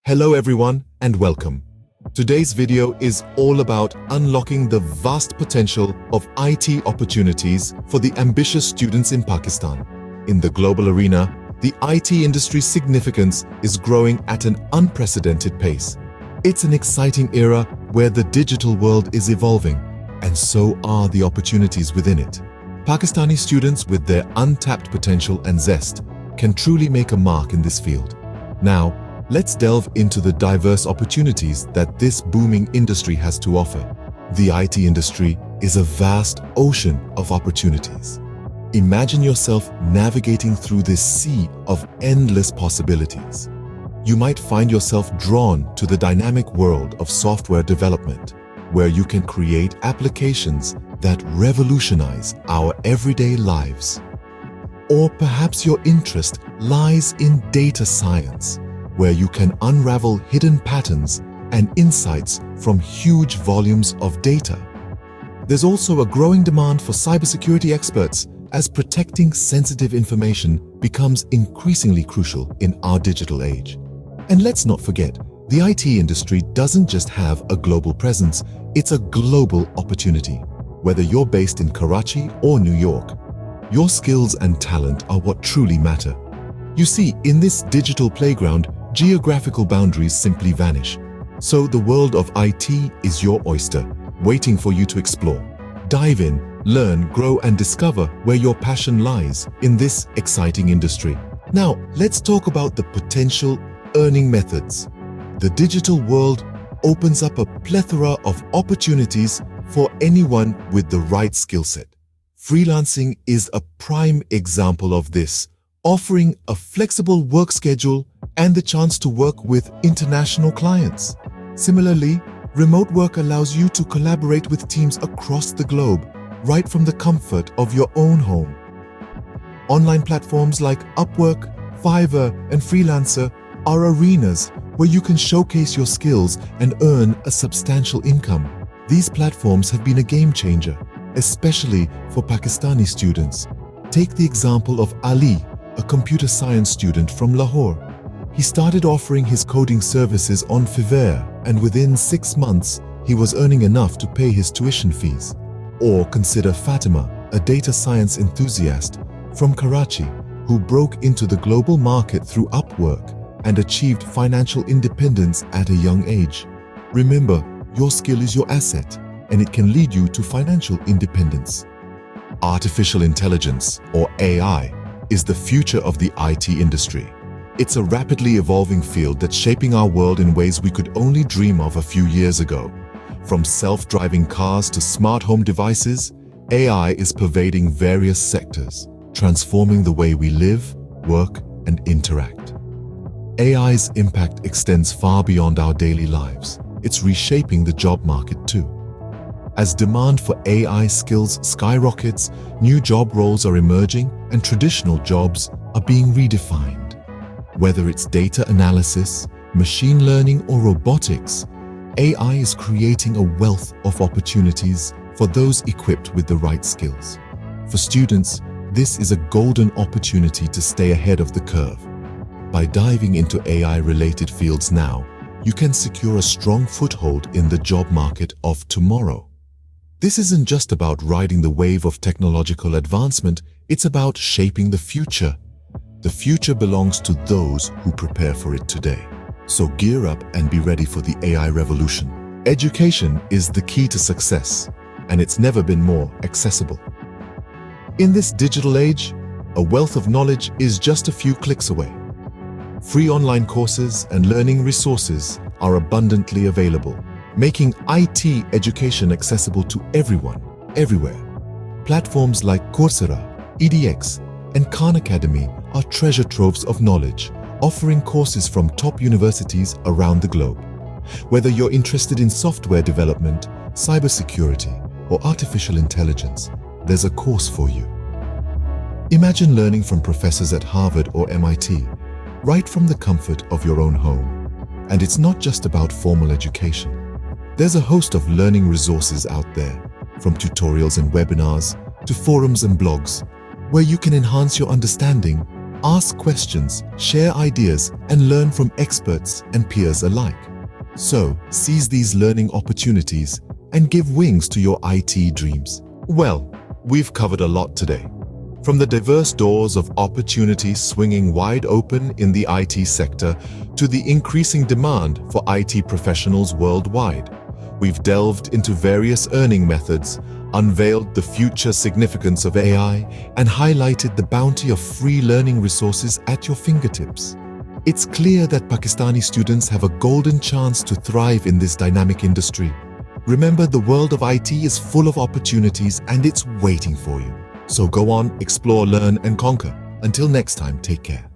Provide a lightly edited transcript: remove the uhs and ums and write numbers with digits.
Hello everyone and welcome. Today's video is all about unlocking the vast potential of IT opportunities for the ambitious students in Pakistan. In the global arena, the IT industry's significance is growing at an unprecedented pace. It's an exciting era where the digital world is evolving, and so are the opportunities within it. Pakistani students with their untapped potential and zest can truly make a mark in this field. Now, let's delve into the diverse opportunities that this booming industry has to offer. The IT industry is a vast ocean of opportunities. Imagine yourself navigating through this sea of endless possibilities. You might find yourself drawn to the dynamic world of software development, where you can create applications that revolutionize our everyday lives. Or perhaps your interest lies in data science, where you can unravel hidden patterns and insights from huge volumes of data. There's also a growing demand for cybersecurity experts as protecting sensitive information becomes increasingly crucial in our digital age. And let's not forget, the IT industry doesn't just have a global presence, it's a global opportunity. Whether you're based in Karachi or New York, your skills and talent are what truly matter. You see, in this digital playground, geographical boundaries simply vanish. So the world of IT is your oyster, waiting for you to explore. Dive in, learn, grow, and discover where your passion lies in this exciting industry. Now, let's talk about the potential earning methods. The digital world opens up a plethora of opportunities for anyone with the right skill set. Freelancing is a prime example of this, offering a flexible work schedule and the chance to work with international clients. Similarly, remote work allows you to collaborate with teams across the globe, right from the comfort of your own home. Online platforms like Upwork, Fiverr, and Freelancer are arenas where you can showcase your skills and earn a substantial income. These platforms have been a game changer, especially for Pakistani students. Take the example of Ali, a computer science student from Lahore. He started offering his coding services on Fiverr, and within 6 months, he was earning enough to pay his tuition fees. Or consider Fatima, a data science enthusiast from Karachi, who broke into the global market through Upwork and achieved financial independence at a young age. Remember, your skill is your asset, and it can lead you to financial independence. Artificial intelligence, or AI, is the future of the IT industry. It's a rapidly evolving field that's shaping our world in ways we could only dream of a few years ago. From self-driving cars to smart home devices, AI is pervading various sectors, transforming the way we live, work, and interact. AI's impact extends far beyond our daily lives. It's reshaping the job market too. As demand for AI skills skyrockets, new job roles are emerging and traditional jobs are being redefined. Whether it's data analysis, machine learning, or robotics, AI is creating a wealth of opportunities for those equipped with the right skills. For students, this is a golden opportunity to stay ahead of the curve. By diving into AI-related fields now, you can secure a strong foothold in the job market of tomorrow. This isn't just about riding the wave of technological advancement, it's about shaping the future. The future belongs to those who prepare for it today. So gear up and be ready for the AI revolution. Education is the key to success, and it's never been more accessible. In this digital age, a wealth of knowledge is just a few clicks away. Free online courses and learning resources are abundantly available, making IT education accessible to everyone, everywhere. Platforms like Coursera, edX, and Khan Academy are treasure troves of knowledge, offering courses from top universities around the globe. Whether you're interested in software development, cybersecurity, or artificial intelligence, there's a course for you. Imagine learning from professors at Harvard or MIT, right from the comfort of your own home. And it's not just about formal education. There's a host of learning resources out there, from tutorials and webinars to forums and blogs, where you can enhance your understanding, Ask questions, share ideas, and learn from experts and peers alike. So, seize these learning opportunities and give wings to your IT dreams. Well, we've covered a lot today. From the diverse doors of opportunity swinging wide open in the IT sector to the increasing demand for IT professionals worldwide, we've delved into various earning methods, unveiled the future significance of AI, and highlighted the bounty of free learning resources at your fingertips. It's clear that Pakistani students have a golden chance to thrive in this dynamic industry. Remember, the world of IT is full of opportunities and it's waiting for you. So go on, explore, learn, and conquer. Until next time, take care.